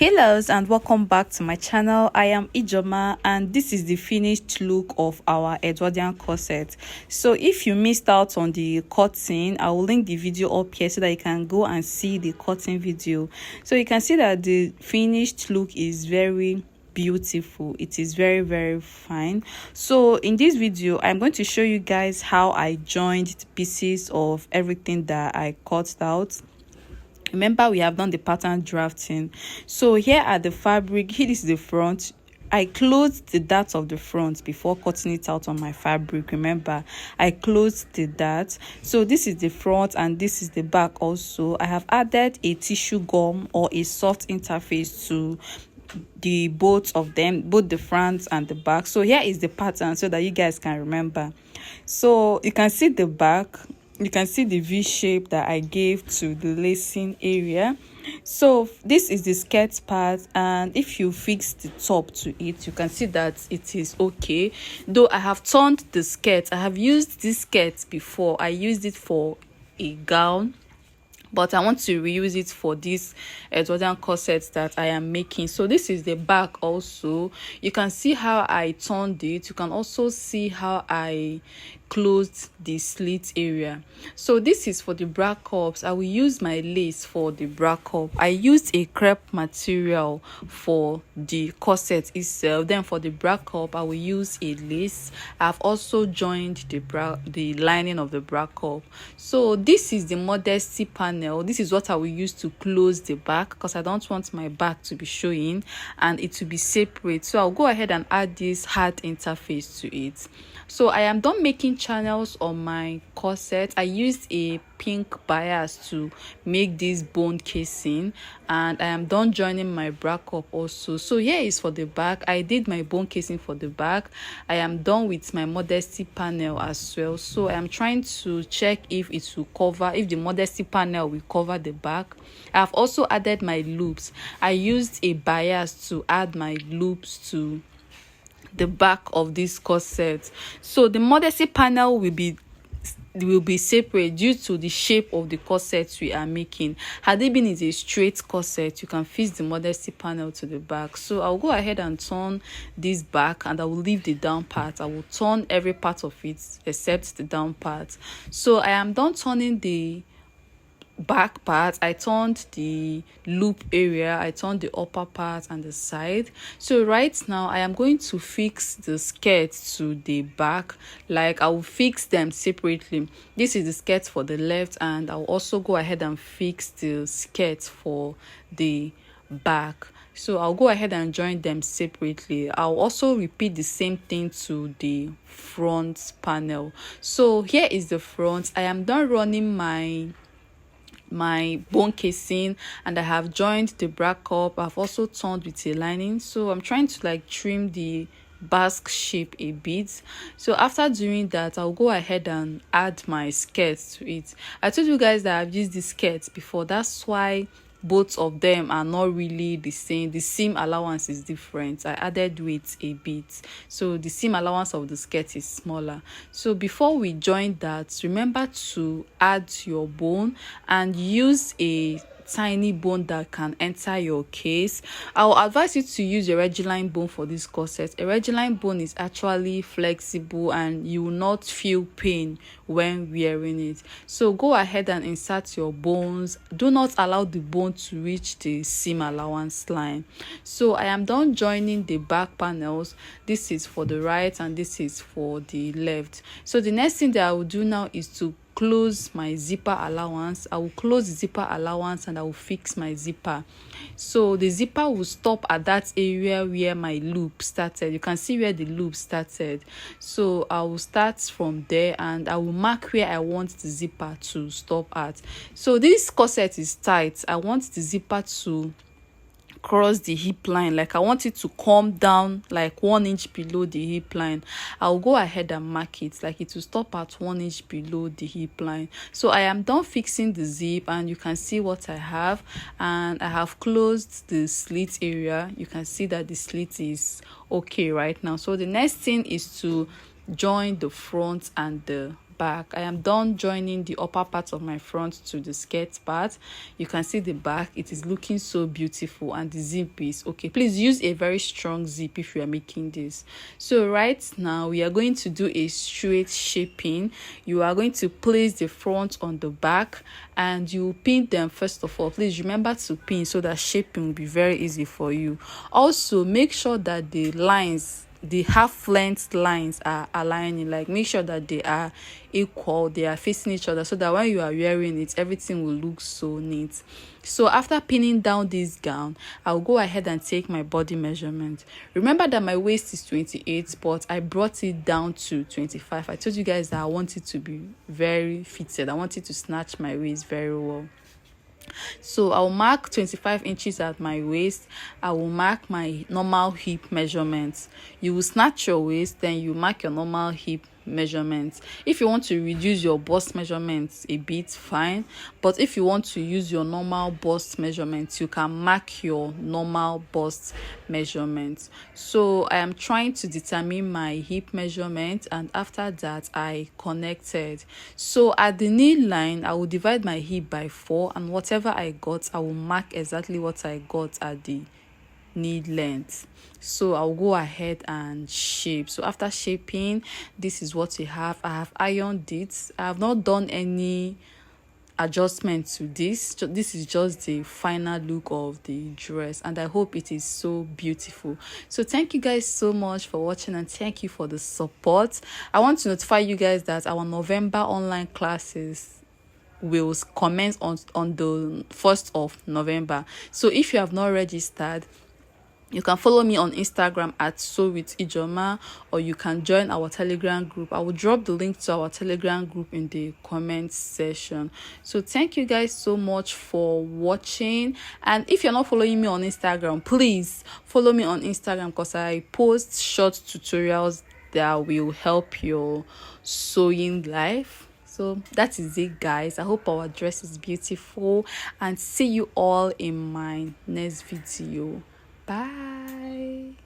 Hello and welcome back to my channel. I am Ijoma and this is the finished look of our Edwardian corset. So if you missed out on the cutting, I will link the video up here so that you can go and see the cutting video. So you can see that the finished look is very beautiful. It is very fine. So in this video I'm going to show you guys how I joined the pieces of everything that I cut out. Remember, we have done the pattern drafting. So here at the fabric, here is the front. I closed the dart of the front before cutting it out on my fabric. Remember, I closed the dart. So this is the front and this is the back also. I have added a tissue gum or a soft interface to the both of them, both the front and the back. So here is the pattern so that you guys can remember. So you can see the back. You can see the V shape that I gave to the lacing area. So this is the skirt part, and if you fix the top to it, you can see that it is okay. Though I have turned the skirt, I have used this skirt before. I used it for a gown, but I want to reuse it for this Edwardian corset that I am making. So this is the back also. You can see how I turned it. You can also see how I closed the slit area. So this is for the bra cups. I will use my lace for the bra cup. I used a crepe material for the corset itself. Then for the bra cup, I will use a lace. I've also joined the lining of the bra cup. So this is the modesty panel. This is what I will use to close the back because I don't want my back to be showing and it to be separate. So I'll go ahead and add this heart interface to it. So I am done making channels on my corset. I used a pink bias to make this bone casing, and I am done joining my bra cup also. So here is for the back. I did my bone casing for the back. I am done with my modesty panel as well. So I am trying to check if it will cover, if the modesty panel will cover the back. I have also added my loops. I used a bias to add my loops to the back of this corset. So the modesty panel will be separate due to the shape of the corset we are making. Had it been a straight corset, you can fix the modesty panel to the back. So I'll go ahead and turn this back and I will leave the down part. I will turn every part of it except the down part. So I am done turning the back part. I turned the loop area, I turned the upper part and the side. So right now I am going to fix the skirt to the back. Like I will fix them separately. This is the skirt for the left, and I'll also go ahead and fix the skirt for the back. So I'll go ahead and join them separately. I'll also repeat the same thing to the front panel. So here is the front. I am done running my bone casing and I have joined the bra cup. I've also turned with a lining. So I'm trying to like trim the basque shape a bit. So after doing that, I'll go ahead and add my skirt to it. I told you guys that I've used the skirts before. That's why both of them are not really the same. The seam allowance is different. I added weight a bit, so the seam allowance of the skirt is smaller. So before we join that, remember to add your bone and use a tiny bone that can enter your case. I will advise you to use a Edwardian bone for this corset. A Edwardian bone is actually flexible and you will not feel pain when wearing it. So go ahead and insert your bones. Do not allow the bone to reach the seam allowance line. So I am done joining the back panels. This is for the right and this is for the left. So the next thing that I will do now is to close my zipper allowance. I will close the zipper allowance and I will fix my zipper. So the zipper will stop at that area where my loop started. You can see where the loop started. So I will start from there and I will mark where I want the zipper to stop at. So this corset is tight. I want the zipper to cross the hip line. Like I want it to come down like 1 inch below the hip line. I'll go ahead and mark it like it will stop at 1 inch below the hip line. So I am done fixing the zip and you can see what I have, and I have closed the slit area. You can see that the slit is okay right now. So the next thing is to join the front and the back. I am done joining the upper part of my front to the skirt part. You can see the back. It is looking so beautiful, and the zip is okay. Please use a very strong zip if you are making this. So right now we are going to do a straight shaping. You are going to place the front on the back and you pin them first of all. Please remember to pin so that shaping will be very easy for you. Also, make sure that the lines, the half length lines, are aligning. Like, make sure that they are equal, they are facing each other, so that when you are wearing it, everything will look so neat. So after pinning down this gown, I'll go ahead and take my body measurement. Remember that my waist is 28, but I brought it down to 25. I told you guys that I want it to be very fitted. I want it to snatch my waist very well. So I'll mark 25 inches at my waist. I will mark my normal hip measurements. You will snatch your waist, then you mark your normal hip measurements. If you want to reduce your bust measurements a bit, fine, but if you want to use your normal bust measurements, you can mark your normal bust measurements. So I am trying to determine my hip measurement, and after that I connected. So at the knee line, I will divide my hip by 4, and whatever I got, I will mark exactly what I got at the knee length. So I'll go ahead and shape. So after shaping, this is what we have. I have ironed it. I have not done any adjustment to this. This is just the final look of the dress, and I hope it is so beautiful. So thank you guys so much for watching, and thank you for the support. I want to notify you guys that our November online classes will commence on the 1st of November. So if you have not registered, you can follow me on Instagram at Sew with Ijoma, or you can join our Telegram group. I will drop the link to our Telegram group in the comment section. So thank you guys so much for watching. And if you're not following me on Instagram, please follow me on Instagram, because I post short tutorials that will help your sewing life. So that is it, guys. I hope our dress is beautiful, and see you all in my next video. Bye.